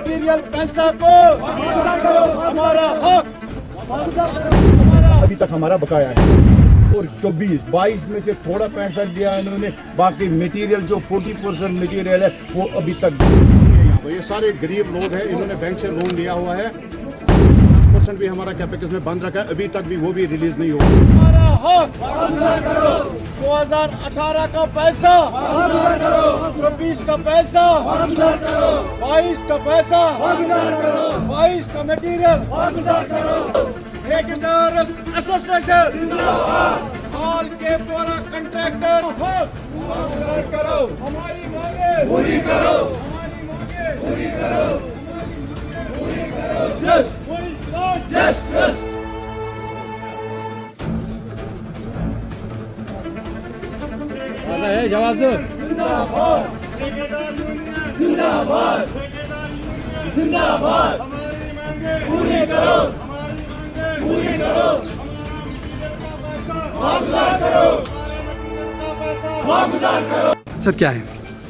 Material पैसा को हमारा हक अभी तक हमारा बकाया है और 22 में से थोड़ा पैसा दिया है इन्होंने, बाकी मटेरियल जो 40% मटेरियल है वो अभी तक ये सारे गरीब लोग हैं, इन्होंने बैंक से लोन लिया हुआ है, 10% भी हमारा कैपेक्स में बंद रखा है, अभी तक भी वो भी रिलीज नहीं हुआ। हमारा हक 2018 का पैसा, 24 का पैसा, 22 का पैसा, 22 का मटेरियल, ठेकेदार एसोसिएशन ऑल के पूरा कंट्रैक्टर हक करो, हमारी मांगे पूरी करो, हमारी मांगे पूरी करो, पूरी करो, जस्टिस है जवाब जिंदाबाद, ठेकेदार यूनियन जिंदाबाद, ठेकेदार यूनियन जिंदाबाद, हमारी मांगे पूरी करो, हमारी मांगे पूरी करो, वागुजार करो, वागुजार करो। सर क्या है?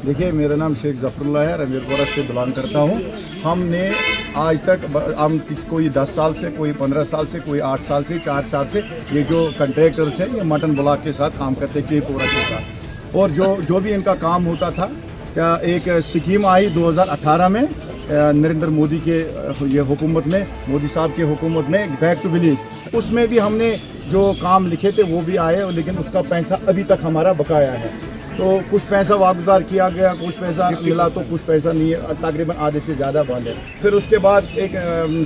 देखिए, मेरा नाम शेख जफरुल्लाह है, रमीरपुरा से बिलोंग करता हूँ। हमने आज तक हम कोई 10 साल से, कोई 15 साल से, कोई 8 साल से, 4 साल से ये जो कंट्रैक्टर्स हैं ये मटन ब्लॉक के साथ काम करते के पूरा के साथ, और जो भी इनका काम होता था, क्या एक स्कीम आई 2018 में नरेंद्र मोदी के ये हुकूमत में, मोदी साहब के हुकूमत में, बैक टू विलेज, उसमें भी हमने जो काम लिखे थे वो भी आए, लेकिन उसका पैसा अभी तक हमारा बकाया है। तो कुछ पैसा वागुजार किया गया, कुछ पैसा मिला तो कुछ पैसा नहीं है, तकरीबन आधे से ज़्यादा बंद है। फिर उसके बाद एक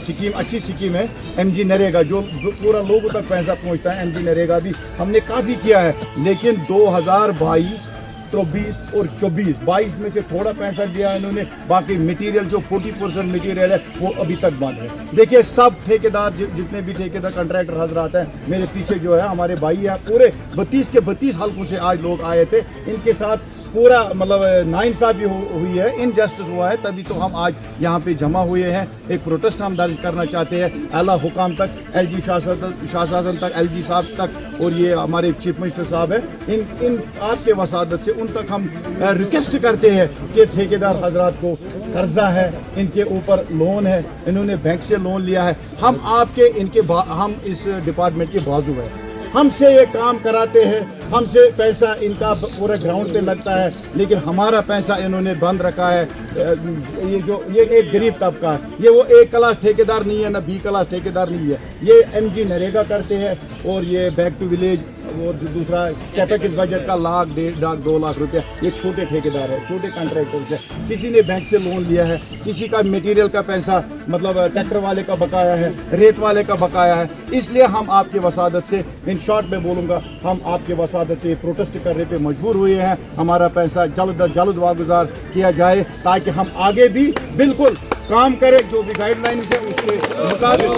स्कीम, अच्छी स्कीम है MG नरेगा, जो पूरा लोगों तक पैसा पहुंचता है। MG नरेगा भी हमने काफ़ी किया है, लेकिन 2022, 23 और 22 में से थोड़ा पैसा दिया है इन्होंने, बाकी मटेरियल जो 40% मटेरियल है वो अभी तक बंद है। देखिए, सब ठेकेदार जितने भी ठेकेदार कंट्रैक्टर हजरात हैं, मेरे पीछे जो है हमारे भाई हैं, पूरे 32 के 32 हल्कों से आज लोग आए थे, इनके साथ पूरा मतलब नाइंसाफी हुई है, इनजस्टिस हुआ है, तभी तो हम आज यहाँ पे जमा हुए हैं। एक प्रोटेस्ट हम दर्ज करना चाहते हैं आला हुकाम तक, LG शासन तक, LG साहब तक, और ये हमारे चीफ मिनिस्टर साहब है, इन आपके वसादत से उन तक हम रिक्वेस्ट करते हैं कि ठेकेदार हजरात को कर्जा है, इनके ऊपर लोन है, इन्होंने बैंक से लोन लिया है, हम हम इस डिपार्टमेंट के बाजू हैं, हमसे ये काम कराते हैं, हमसे पैसा इनका पूरे ग्राउंड पे लगता है, लेकिन हमारा पैसा इन्होंने बंद रखा है। ये एक गरीब तबका है, ये वो A क्लास ठेकेदार नहीं है, ना B क्लास ठेकेदार नहीं है, ये MG नरेगा करते हैं, और ये बैक टू विलेज, और जो दूसरा कैपेक्स बजट का 1 लाख, 1.5 लाख, 2 लाख रुपया, ये छोटे ठेकेदार है, छोटे कॉन्ट्रैक्टर्स है। किसी ने बैंक से लोन लिया है, किसी का मटेरियल का पैसा, मतलब ट्रैक्टर वाले का बकाया है, रेत वाले का बकाया है। इसलिए हम आपके वसादत से, इन शॉर्ट में बोलूँगा, हम आपके वसादत से प्रोटेस्ट करने पे मजबूर हुए हैं। हमारा पैसा जल्द अज जल्द वागुजार किया जाए, ताकि हम आगे भी बिल्कुल काम करें, जो भी गाइडलाइंस है उसके मुताबिक।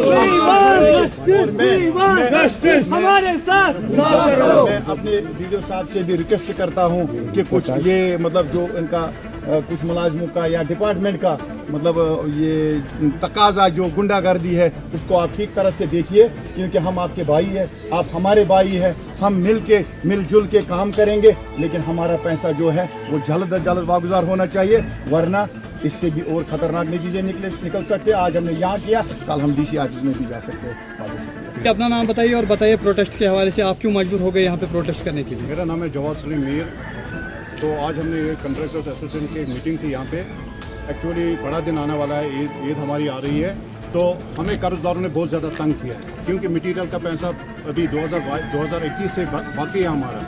हमारे साथ मैं अपने वीडियो साहब से भी रिक्वेस्ट करता हूँ कि कुछ ये मतलब जो इनका कुछ मुलाजमों का या डिपार्टमेंट का मतलब ये तकाजा जो गुंडागर्दी है, उसको आप ठीक तरह से देखिए, क्योंकि हम आपके भाई हैं, आप हमारे भाई हैं, हम मिलजुल के काम करेंगे, लेकिन हमारा पैसा जो है वो जल्द अज जल्द वागुजार होना चाहिए, वरना इससे भी और ख़तरनाक नतीजे निकल सकते हैं। आज हमने यहाँ किया, कल हम DC ऑफिस में भी जा सकते हैं। अपना नाम बताइए और बताइए प्रोटेस्ट के हवाले से आप क्यों मजबूर हो गए यहाँ पे प्रोटेस्ट करने के लिए? मेरा नाम है जवाद सलीम मीर। तो आज हमने ये कंट्रैक्टर्स एसोसिएशन की मीटिंग थी यहाँ पे। एक्चुअली बड़ा दिन आने वाला है, ईद हमारी आ रही है, तो हमें कर्जदारों ने बहुत ज़्यादा तंग किया है, क्योंकि मटेरियल का पैसा अभी 2021 से बाकी है हमारा।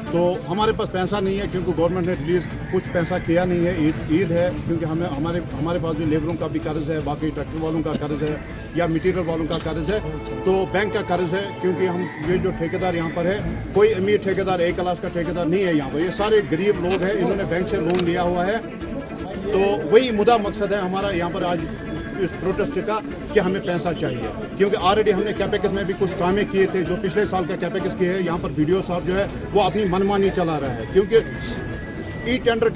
तो हमारे पास पैसा नहीं है, क्योंकि गवर्नमेंट ने रिलीज़ कुछ पैसा किया नहीं है। ईद है, क्योंकि हमारे पास भी लेबरों का भी कर्ज है, बाकी ट्रैक्टर वालों का कर्ज है, या मटेरियल वालों का कर्ज है, तो बैंक का कर्ज है, क्योंकि हम ये जो ठेकेदार यहाँ पर है, कोई अमीर ठेकेदार A क्लास का ठेकेदार नहीं है यहाँ पर, ये सारे गरीब लोग हैं, इन्होंने बैंक से लोन लिया हुआ है। तो वही मुद्दा मकसद है हमारा यहाँ पर आज इस प्रोटेस्ट का, कि हमें पैसा चाहिए, क्योंकि ऑलरेडी हमने कैपेक्स में भी कुछ कामें किए थे, जो पिछले साल का कैपेक्स किए हैं। यहाँ पर वीडियो साहब जो है वो अपनी मनमानी चला रहा है, क्योंकि ई टेंडर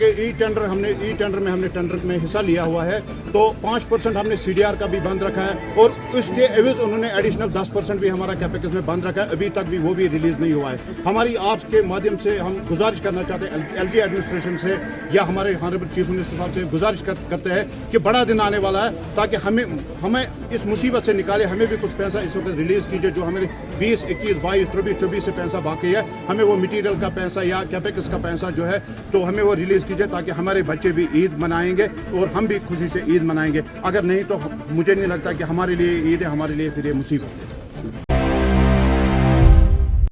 में हमने टेंडर में हिस्सा लिया हुआ है, तो 5% हमने CDR का भी बंद रखा है, और उसके एवज उन्होंने एडिशनल 10% भी हमारा कैपेक्स में बंद रखा है, अभी तक भी वो भी रिलीज़ नहीं हुआ है। हमारी आपके माध्यम से हम गुजारिश करना चाहते हैं LG एडमिनिस्ट्रेशन से या हमारे हॉनरेबल चीफ मिनिस्टर साहब से गुजारिश करते हैं कि बड़ा दिन आने वाला है, ताकि हमें इस मुसीबत से निकाले, हमें भी कुछ पैसा इस वक्त रिलीज़ कीजिए। जो हमें 20, 21, 22, 24 से पैसा बाकी है, हमें वो मटीरियल का पैसा या कैपेक्स का पैसा जो है तो हमें वो रिलीज़ कीजिए, ताकि हमारे बच्चे भी ईद मनाएंगे और हम भी खुशी से ईद मनाएंगे। अगर नहीं तो मुझे नहीं लगता कि हमारे लिए ईद है, हमारे लिए फिर ये मुसीबत है।